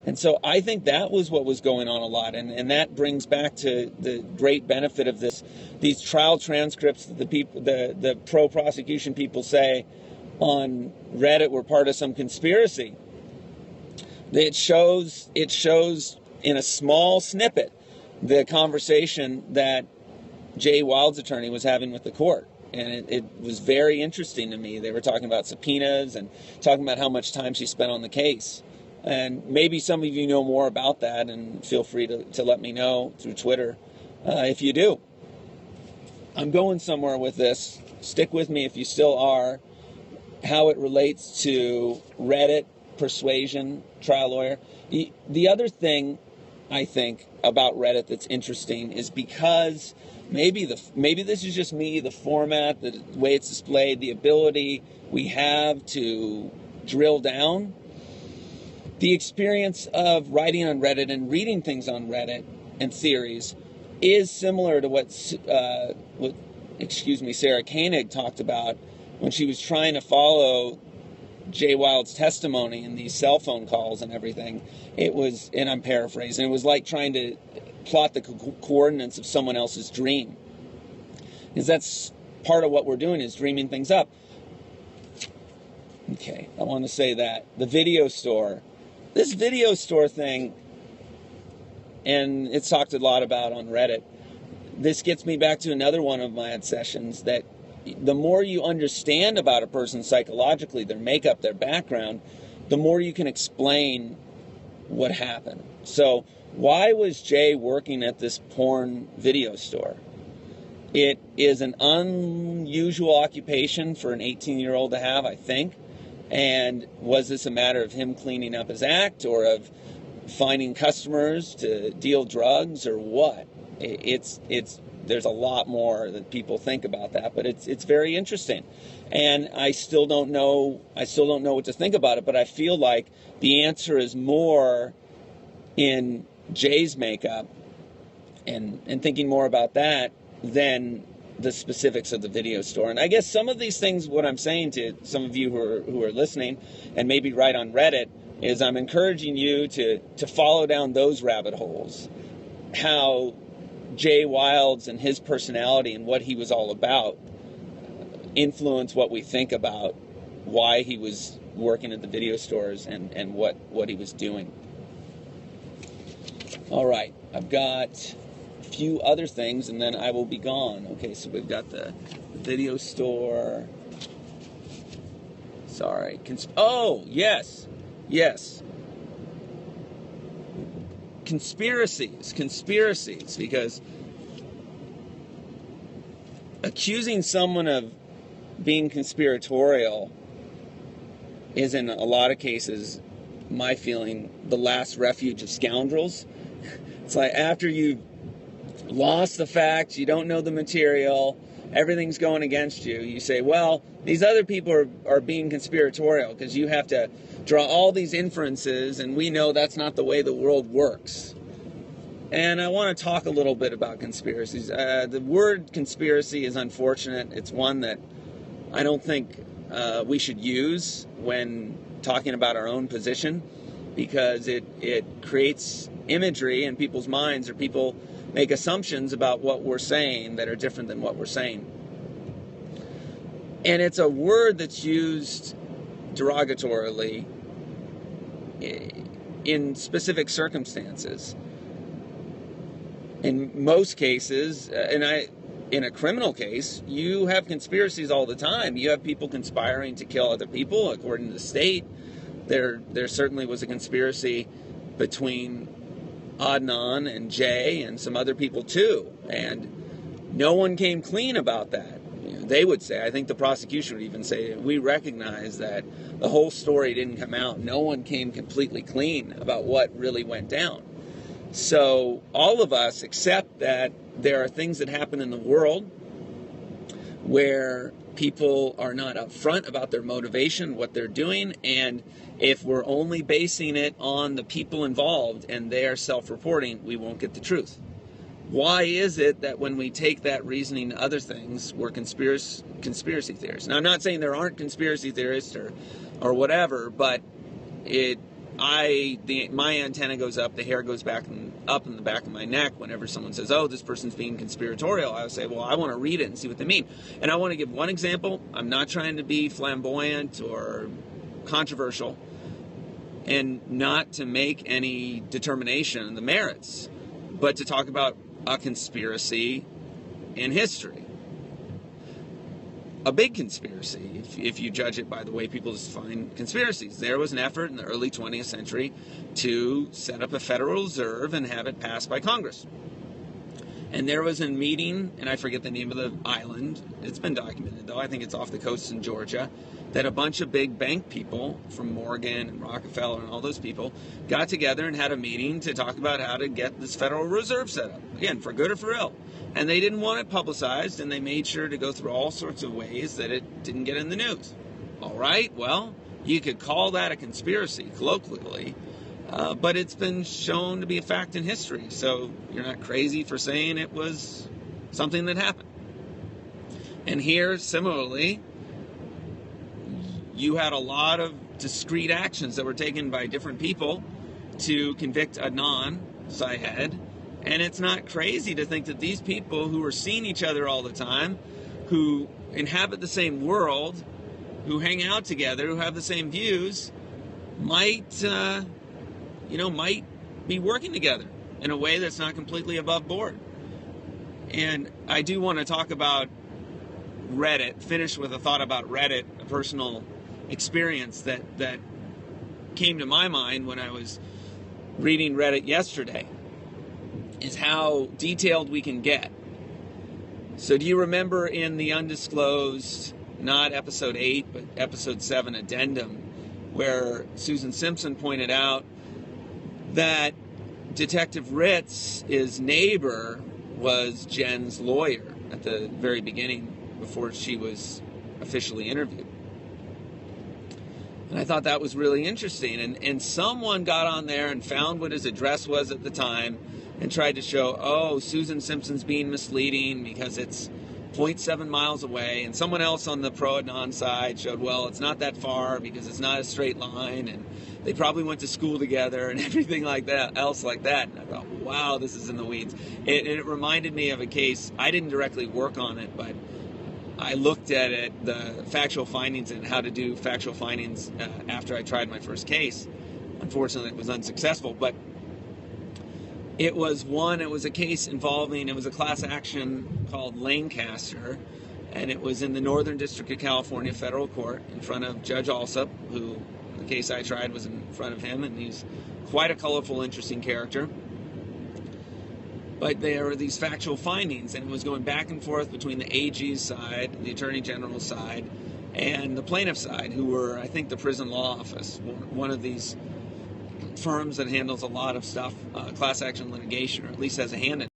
And so I think that was what was going on a lot, and that brings back to the great benefit of these trial transcripts that the pro-prosecution people say on Reddit were part of some conspiracy. It shows in a small snippet the conversation that Jay Wilde's attorney was having with the court. And it was very interesting to me. They were talking about subpoenas and talking about how much time she spent on the case. And maybe some of you know more about that, and feel free to let me know through Twitter if you do. I'm going somewhere with this. Stick with me if you still are. How it relates to Reddit, Persuasion, trial lawyer. The other thing I think about Reddit that's interesting is because maybe this is just me, the format, the way it's displayed, the ability we have to drill down. The experience of writing on Reddit and reading things on Reddit and theories is similar to what Sarah Koenig talked about when she was trying to follow Jay Wilde's testimony in these cell phone calls and everything. It was, and I'm paraphrasing, it was like trying to plot the coordinates of someone else's dream. Because that's part of what we're doing, is dreaming things up. Okay, I want to say that. The video store. This video store thing, and it's talked a lot about on Reddit, this gets me back to another one of my obsessions, that the more you understand about a person psychologically, their makeup, their background, the more you can explain what happened. So why was Jay working at this porn video store? It is an unusual occupation for an 18-year-old to have, I think. And was this a matter of him cleaning up his act, or of finding customers to deal drugs, or what? There's a lot more that people think about that, but it's very interesting. And I still don't know what to think about it, but I feel like the answer is more in Jay's makeup and thinking more about that than the specifics of the video store. And I guess some of these things, what I'm saying to some of you who are listening and maybe write on Reddit, is I'm encouraging you to follow down those rabbit holes. How Jay Wilde's and his personality and what he was all about influence what we think about why he was working at the video stores and what he was doing. All right, I've got few other things and then I will be gone. Okay, so we've got the video store. Sorry. Oh, yes. Conspiracies, because accusing someone of being conspiratorial is, in a lot of cases, my feeling, the last refuge of scoundrels. It's like after you lost the facts, you don't know the material, everything's going against you, you say, well, these other people are being conspiratorial because you have to draw all these inferences, and we know that's not the way the world works. And I want to talk a little bit about conspiracies. The word conspiracy is unfortunate. It's one that I don't think we should use when talking about our own position, because it creates imagery in people's minds, or people make assumptions about what we're saying that are different than what we're saying. And it's a word that's used derogatorily in specific circumstances. In most cases, in a criminal case, you have conspiracies all the time. You have people conspiring to kill other people, according to the state. There certainly was a conspiracy between Adnan and Jay and some other people too, and no one came clean about that. They would say, I think the prosecution would even say, we recognize that the whole story didn't come out. No one came completely clean about what really went down. So all of us accept that there are things that happen in the world where people are not upfront about their motivation, what they're doing, and if we're only basing it on the people involved and they are self-reporting, we won't get the truth. Why is it that when we take that reasoning to other things, we're conspiracy theorists? Now, I'm not saying there aren't conspiracy theorists or whatever, but my antenna goes up, the hair goes back and up in the back of my neck whenever someone says, oh, this person's being conspiratorial. I would say, well, I want to read it and see what they mean. And I want to give one example. I'm not trying to be flamboyant or controversial, and not to make any determination on the merits, but to talk about a conspiracy in history. A big conspiracy, if you judge it by the way people define conspiracies. There was an effort in the early 20th century to set up a Federal Reserve and have it passed by Congress. And there was a meeting, and I forget the name of the island. It's been documented, though. I think it's off the coast in Georgia, that a bunch of big bank people from Morgan and Rockefeller and all those people got together and had a meeting to talk about how to get this Federal Reserve set up. Again, for good or for ill. And they didn't want it publicized, and they made sure to go through all sorts of ways that it didn't get in the news. All right, well, you could call that a conspiracy, colloquially, but it's been shown to be a fact in history. So you're not crazy for saying it was something that happened. And here, similarly, you had a lot of discrete actions that were taken by different people to convict Adnan, Syed. And it's not crazy to think that these people who are seeing each other all the time, who inhabit the same world, who hang out together, who have the same views, might be working together in a way that's not completely above board. And I do want to talk about Reddit, finish with a thought about Reddit, a personal experience that came to my mind when I was reading Reddit yesterday, is how detailed we can get. So do you remember in the undisclosed, not episode 8, but episode 7 addendum, where Susan Simpson pointed out that Detective Ritz's neighbor was Jen's lawyer at the very beginning before she was officially interviewed. And I thought that was really interesting. And someone got on there and found what his address was at the time and tried to show, oh, Susan Simpson's being misleading because it's 0.7 miles away. And someone else on the pro-Adnan side showed, well, it's not that far because it's not a straight line. And they probably went to school together and everything like that, else like that. And I thought, wow, this is in the weeds. It reminded me of a case. I didn't directly work on it, but I looked at it, the factual findings and how to do factual findings after I tried my first case. Unfortunately, it was unsuccessful, but it was a case involving, it was a class action called Lancaster, and it was in the Northern District of California Federal Court in front of Judge Alsup, who the case I tried was in front of him, and he's quite a colorful, interesting character. But there were these factual findings, and it was going back and forth between the AG's side, the Attorney General's side, and the plaintiff's side, who were, I think, the Prison Law Office, one of these firms that handles a lot of stuff, class action litigation, or at least has a hand in it.